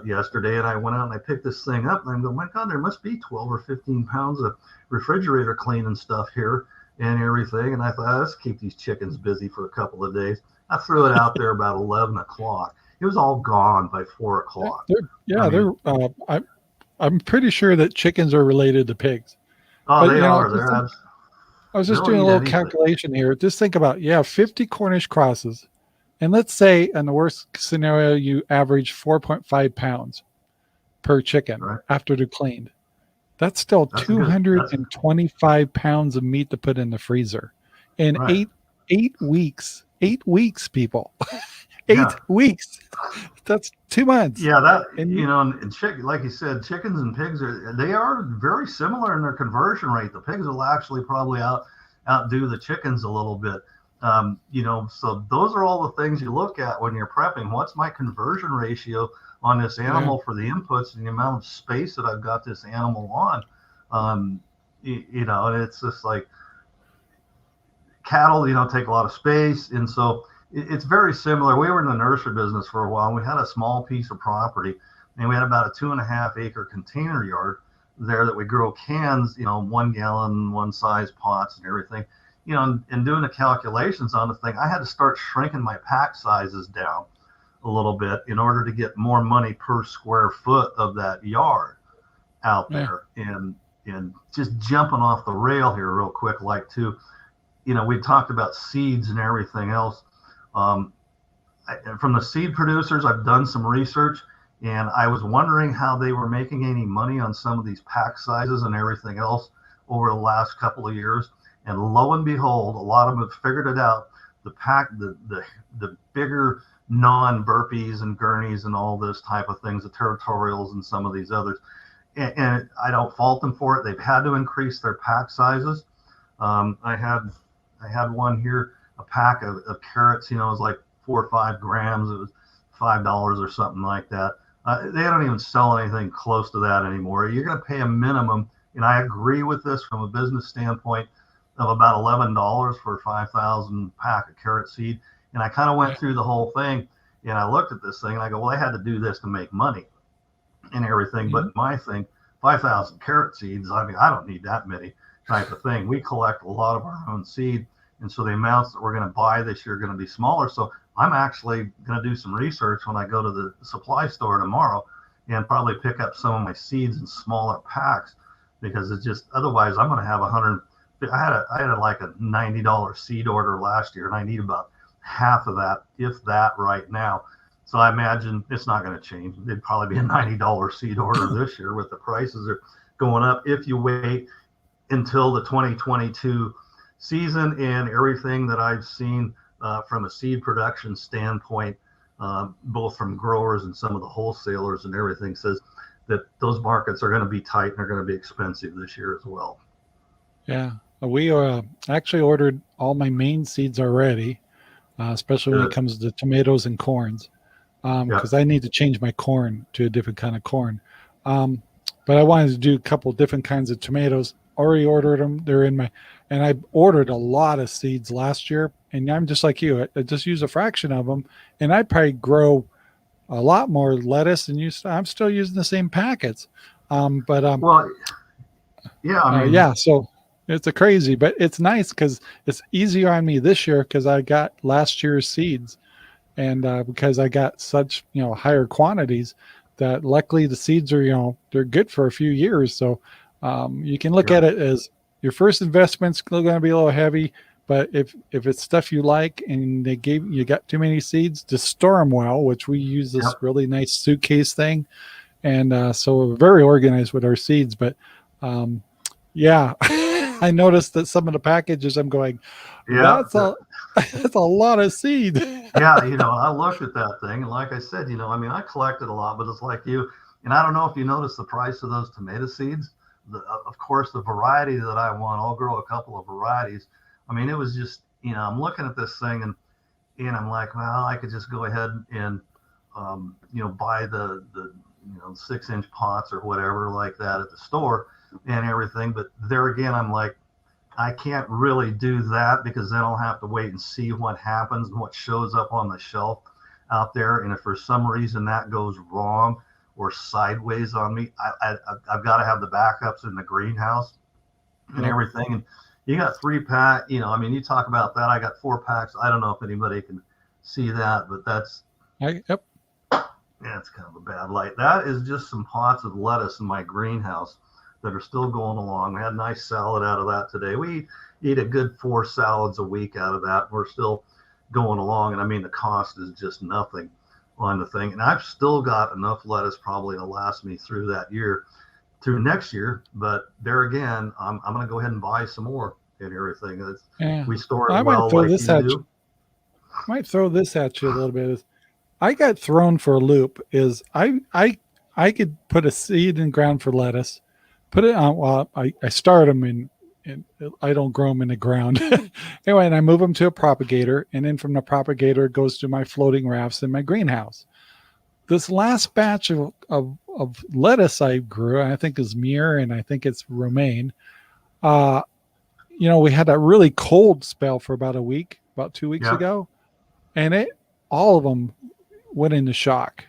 yesterday, and I went out and I picked this thing up, and I'm going, my God, there must be 12 or 15 pounds of refrigerator cleaning stuff here and everything. And I thought, let's keep these chickens busy for a couple of days. I threw it out there about 11 o'clock. It was all gone by 4 o'clock. I'm pretty sure that chickens are related to pigs. Oh, but, they are. I was just doing a little calculation here. Just think about, 50 Cornish crosses. And let's say in the worst scenario, you average 4.5 pounds per chicken after they're cleaned. That's still 225 pounds of meat to put in the freezer in 8 weeks. 8 weeks, people. 8 weeks. That's 2 months. Yeah, and chicken, like you said, chickens and pigs they are very similar in their conversion rate. The pigs will actually probably outdo the chickens a little bit. So those are all the things you look at when you're prepping. What's my conversion ratio on this animal for the inputs and the amount of space that I've got this animal on? And it's just like cattle, take a lot of space. And so it's very similar. We were in the nursery business for a while, and we had a small piece of property, and we had about a 2.5 acre container yard there that we grow cans, 1 gallon, one size pots and everything. And doing the calculations on the thing, I had to start shrinking my pack sizes down a little bit in order to get more money per square foot of that yard out there. And just jumping off the rail here real quick, we talked about seeds and everything else. From the seed producers, I've done some research, and I was wondering how they were making any money on some of these pack sizes and everything else over the last couple of years. And lo and behold, a lot of them have figured it out. The bigger non-burpees and gurneys and all this type of things, the territorials and some of these others. And I don't fault them for it. They've had to increase their pack sizes. I had one here, a pack of carrots, it was like 4 or 5 grams. It was $5 or something like that. They don't even sell anything close to that anymore. You're going to pay a minimum, and I agree with this from a business standpoint, of about $11 for a 5,000 pack of carrot seed. And I kind of went through the whole thing, and I looked at this thing, and I go, well, they had to do this to make money and everything. But my thing, 5,000 carrot seeds, I mean, I don't need that many type of thing. We collect a lot of our own seed, and so the amounts that we're going to buy this year are going to be smaller. So I'm actually going to do some research when I go to the supply store tomorrow and probably pick up some of my seeds in smaller packs, because it's just, otherwise I'm going to have I had like a $90 seed order last year, and I need about half of that, if that, right now. So I imagine it's not going to change. It'd probably be a $90 seed order this year, with the prices are going up. If you wait until the 2022 season, and everything that I've seen from a seed production standpoint, both from growers and some of the wholesalers and everything, says that those markets are going to be tight and they're going to be expensive this year as well. Yeah, we actually ordered all my main seeds already, especially when it comes to tomatoes and corns, because I need to change my corn to a different kind of corn. But I wanted to do a couple different kinds of tomatoes. Already ordered them. They're in and I ordered a lot of seeds last year, and I'm just like you. I just use a fraction of them, and I probably grow a lot more lettuce than I'm still using the same packets. Well, yeah, I mean, yeah. So it's a crazy, but it's nice because it's easier on me this year because I got last year's seeds, and because I got such higher quantities, that luckily the seeds are they're good for a few years. So you can look at it as your first investment's still going to be a little heavy, but if it's stuff you like and you got too many seeds, just store them well, which we use this really nice suitcase thing, and so we're very organized with our seeds. But I noticed that some of the packages I'm going, that's a lot of seed. I looked at that thing, and like I said, I mean, I collected a lot, but it's like you, and I don't know if you noticed the price of those tomato seeds. Of course, the variety that I want, I'll grow a couple of varieties. I mean, it was just, I'm looking at this thing, and I'm like, well, I could just go ahead and, buy the 6-inch pots or whatever like that at the store and everything. But there again, I'm like, I can't really do that, because then I'll have to wait and see what happens and what shows up on the shelf out there. And if for some reason that goes wrong or sideways on me, I've got to have the backups in the greenhouse and everything. And you got 3-pack, I mean, you talk about that. I got 4 packs. I don't know if anybody can see that, but that's, it's kind of a bad light. That is just some pots of lettuce in my greenhouse that are still going along. We had a nice salad out of that today. We eat a good 4 salads a week out of that. We're still going along. And I mean, the cost is just nothing on the thing. And I've still got enough lettuce probably to last me through next year. But there again, I'm going to go ahead and buy some more and everything. We store it well like you do. I might throw this at you a little bit. I got thrown for a loop. I could put a seed in the ground for lettuce, put it on. Well, I start them and I don't grow them in the ground. Anyway, and I move them to a propagator, and then from the propagator it goes to my floating rafts in my greenhouse. This last batch of lettuce I grew, I think is Muir, and I think it's romaine. We had a really cold spell for about 2 weeks ago, and all of them went into shock.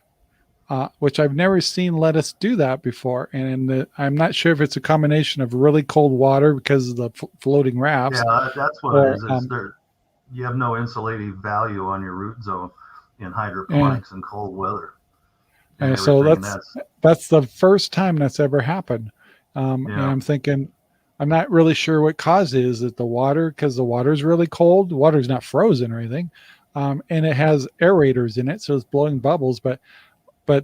Which I've never seen lettuce do that before. And I'm not sure if it's a combination of really cold water because of the floating rafts. Yeah, that's what it is. You have no insulating value on your root zone in hydroponics and cold weather. And so that's the first time that's ever happened. And I'm thinking, I'm not really sure what caused it. Is it the water? Because the water is really cold. The water's not frozen or anything. And it has aerators in it, so it's blowing bubbles. But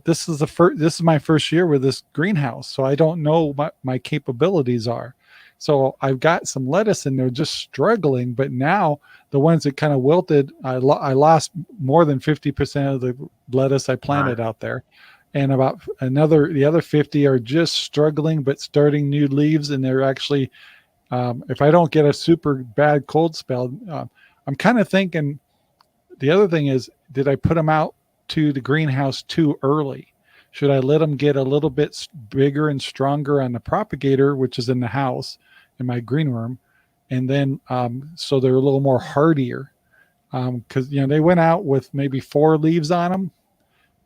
this is my first year with this greenhouse, so I don't know what my capabilities are. So I've got some lettuce in there just struggling, but now the ones that kind of wilted, I lost more than 50% of the lettuce I planted out there. And about the other 50 are just struggling, but starting new leaves. And they're actually, if I don't get a super bad cold spell, I'm kind of thinking the other thing is, did I put them out to the greenhouse too early? Should I let them get a little bit bigger and stronger on the propagator, which is in the house, in my green room, and then so they're a little more hardier? Because they went out with maybe 4 leaves on them,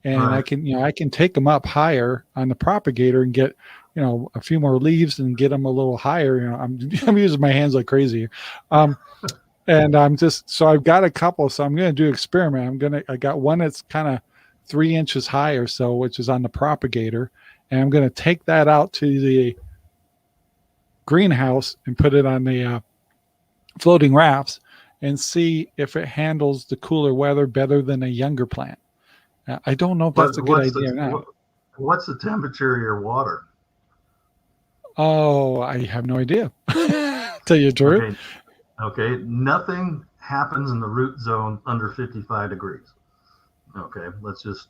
and Right. I can take them up higher on the propagator and get a few more leaves and get them a little higher. I'm using my hands like crazy. And so I've got a couple, so I'm going to do an experiment. I got one that's kind of 3 inches high or so, which is on the propagator. And I'm going to take that out to the greenhouse and put it on the floating rafts and see if it handles the cooler weather better than a younger plant. I don't know if that's a good idea or not. What's the temperature of your water? Oh, I have no idea. Tell you the truth. Okay. Nothing happens in the root zone under 55 degrees. Okay. Let's just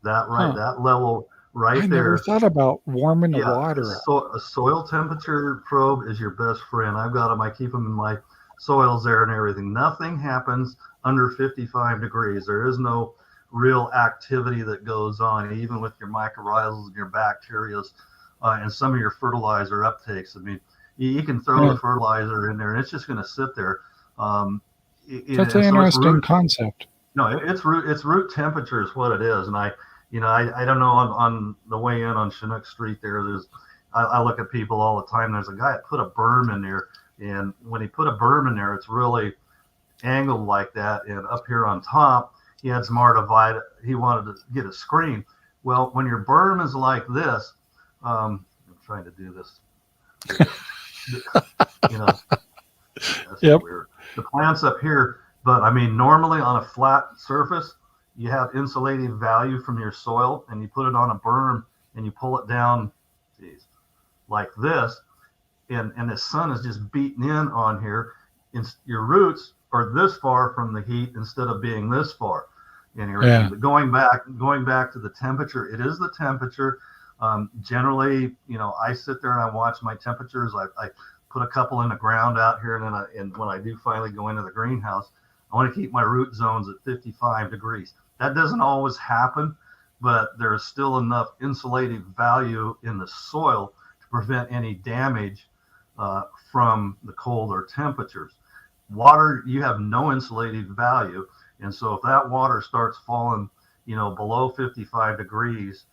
that level right there. I never thought about warming the water. So a soil temperature probe is your best friend. I've got them. I keep them in my soils there and everything. Nothing happens under 55 degrees. There is no real activity that goes on, even with your mycorrhizals and your bacteria and some of your fertilizer uptakes. I mean, you can throw the fertilizer in there and it's just going to sit there. That's an interesting concept. No, it's root temperature is what it is. And I don't know on the way in on Chinook Street there, I look at people all the time. There's a guy that put a berm in there. And when he put a berm in there, it's really angled like that. And up here on top, he had some artivite. He wanted to get a screen. Well, when your berm is like this, I'm trying to do this. That's weird. The plant's up here, but I mean, normally on a flat surface, you have insulating value from your soil, and you put it on a berm and you pull it down, like this. And the sun is just beating in on here. Your roots are this far from the heat instead of being this far. But going back to the temperature, it is the temperature. Generally, I sit there and I watch my temperatures. I put a couple in the ground out here, and when I do finally go into the greenhouse, I want to keep my root zones at 55 degrees. That doesn't always happen, but there's still enough insulative value in the soil to prevent any damage from the colder temperatures. Water, you have no insulative value. And so if that water starts falling, below 55 degrees,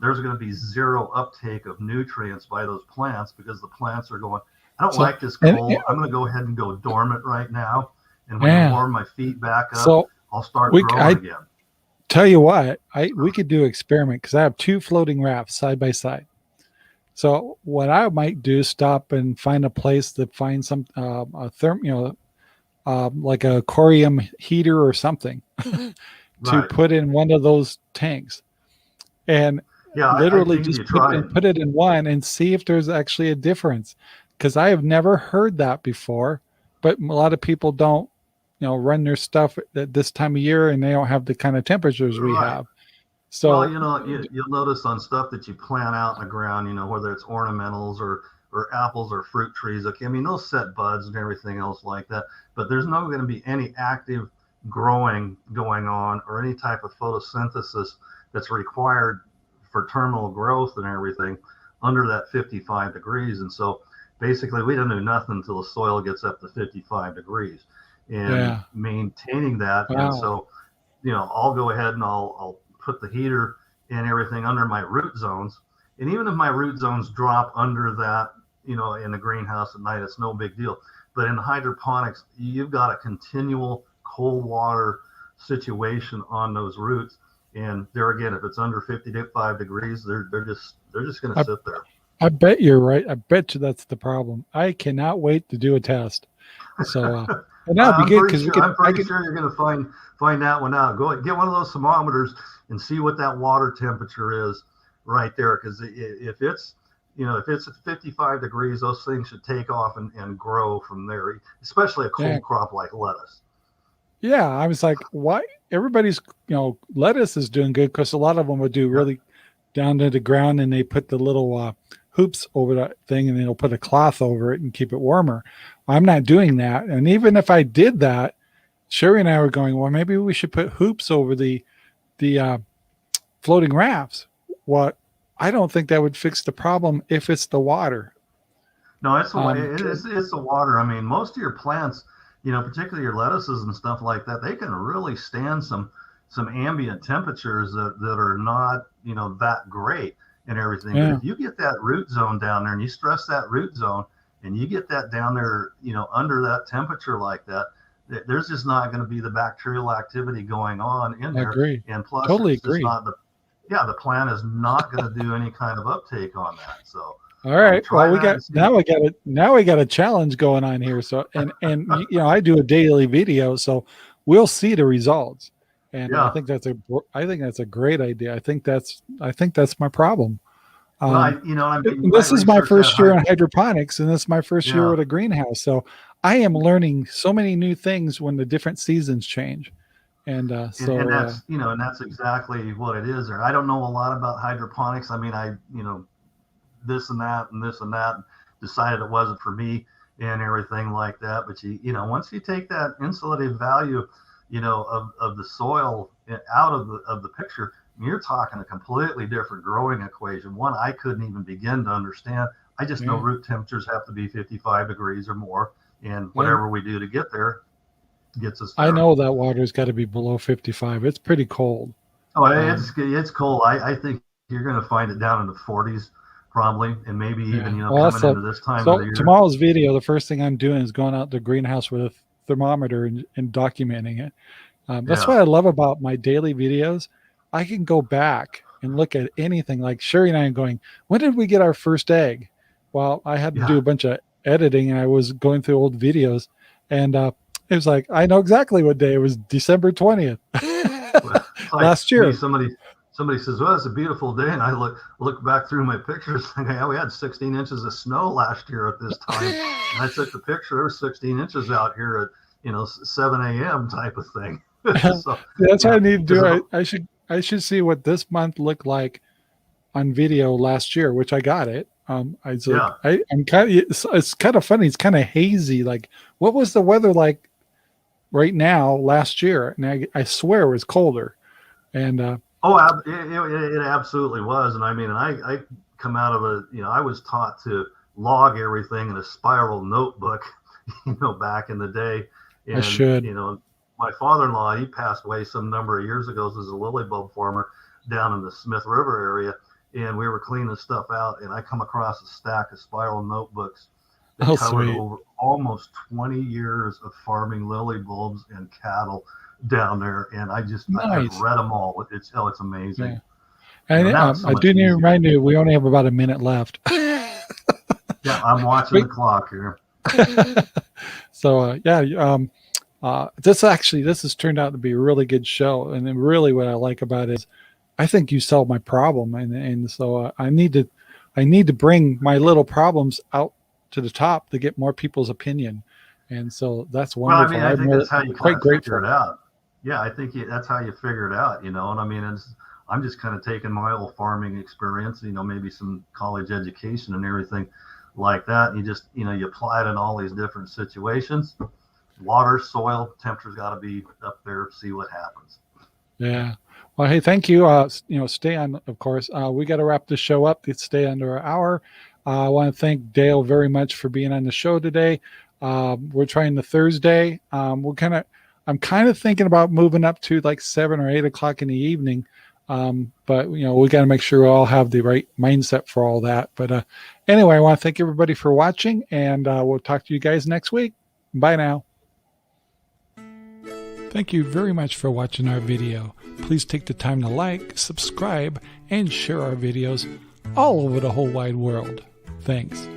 there's going to be zero uptake of nutrients by those plants because the plants are going, I don't like this cold. I'm going to go ahead and go dormant right now. And when I warm my feet back up, I'll start growing again. Tell you what, we could do an experiment because I have 2 floating rafts side by side. So what I might do is stop and find a place to find some like a corium heater or something to put in one of those tanks, and literally just put it in one and see if there's actually a difference. Because I have never heard that before, but a lot of people don't, run their stuff at this time of year, and they don't have the kind of temperatures we have. So, you'll notice on stuff that you plant out in the ground, whether it's ornamentals or apples or fruit trees. Okay, I mean, they'll set buds and everything else like that, but there's not going to be any active growing going on or any type of photosynthesis that's required for terminal growth and everything under that 55 degrees. And so basically we don't do nothing until the soil gets up to 55 degrees and maintaining that. Wow. And so, I'll go ahead and I'll put the heater and everything under my root zones. And even if my root zones drop under that, in the greenhouse at night, it's no big deal. But in hydroponics, you've got a continual cold water situation on those roots. And there again, if it's under 55 degrees, they're just going to sit there. I bet you're right. I bet you that's the problem. I cannot wait to do a test. So, and that'll be good because I'm pretty sure you're going to find that one out. Go get one of those thermometers and see what that water temperature is right there. Because if it's at 55 degrees, those things should take off and grow from there, especially a cold crop like lettuce. Yeah, I was like, why? Everybody's, lettuce is doing good because a lot of them would do really down to the ground, and they put the little hoops over that thing, and they'll put a cloth over it and keep it warmer. I'm not doing that. And even if I did that, Sherry and I were going, well, maybe we should put hoops over the floating rafts. What? I don't think that would fix the problem if it's the water. No, it's the water. I mean, most of your plants, particularly your lettuces and stuff like that, they can really stand some ambient temperatures that are not, that great and everything. Yeah. But if you get that root zone down there and you stress that root zone and you get that down there, under that temperature like that, there's just not going to be the bacterial activity going on in there. I agree. And plus, totally it's agree. just the plant is not going to do any kind of uptake on that. So. All right. Well, now we got a challenge going on here. So, and I do a daily video, so we'll see the results. And I think that's a great idea. I think that's my problem. This is my first year in hydroponics, and this is my first year with a greenhouse. So I am learning so many new things when the different seasons change. And that's exactly what it is there. I don't know a lot about hydroponics. I mean, this and that and this and that, decided it wasn't for me and everything like that. But once you take that insulative value, of the soil out of the picture, you're talking a completely different growing equation. One I couldn't even begin to understand. I just know root temperatures have to be 55 degrees or more, and whatever we do to get there gets us there. I know that water's got to be below 55. It's pretty cold. Oh, it's cold. I think you're going to find it down in the 40s probably, and maybe even coming into this time of the year. Tomorrow's video, the first thing I'm doing is going out to the greenhouse with a thermometer and documenting it. That's what I love about my daily videos. I can go back and look at anything. Like Sherry and I are going, when did we get our first egg? Well, I had to do a bunch of editing, and I was going through old videos, and it was like, I know exactly what day. It was December 20th last year. Somebody says, well, it's a beautiful day. And I look back through my pictures and we had 16 inches of snow last year at this time. And I took the picture, there was 16 inches out here at, 7 a.m. type of thing. So, that's what I need to do. I should see what this month looked like on video last year, which I got it. I'm kind of, it's kind of funny. It's kind of hazy. Like, what was the weather like right now last year? And I swear it was colder. And, it absolutely was. And I mean, I come out of I was taught to log everything in a spiral notebook, back in the day. And, I should. My father-in-law, he passed away some number of years ago as a lily bulb farmer down in the Smith River area. And we were cleaning stuff out, and I come across a stack of spiral notebooks that covered over almost 20 years of farming lily bulbs and cattle down there. And I've read them all. It's amazing. Yeah. And I do need to remind you, we only have about a minute left. Yeah, I'm watching the clock here. So, this has turned out to be a really good show. And then really what I like about it is I think you solved my problem. And so I need to bring my little problems out to the top to get more people's opinion. And so that's wonderful. Well, I think that's how you quite figure it out. Yeah, I think that's how you figure it out, And I mean, I'm just kind of taking my old farming experience, maybe some college education and everything like that. And you just, you apply it in all these different situations. Water, soil, temperature's got to be up there. See what happens. Yeah. Well, hey, thank you. Stay on, of course. We got to wrap this show up. Let's stay under an hour. I want to thank Dale very much for being on the show today. We're trying the Thursday. I'm kind of thinking about moving up to like 7 or 8 o'clock in the evening. But we got to make sure we all have the right mindset for all that. But anyway, I want to thank everybody for watching, and we'll talk to you guys next week. Bye now. Thank you very much for watching our video. Please take the time to like, subscribe, and share our videos all over the whole wide world. Thanks.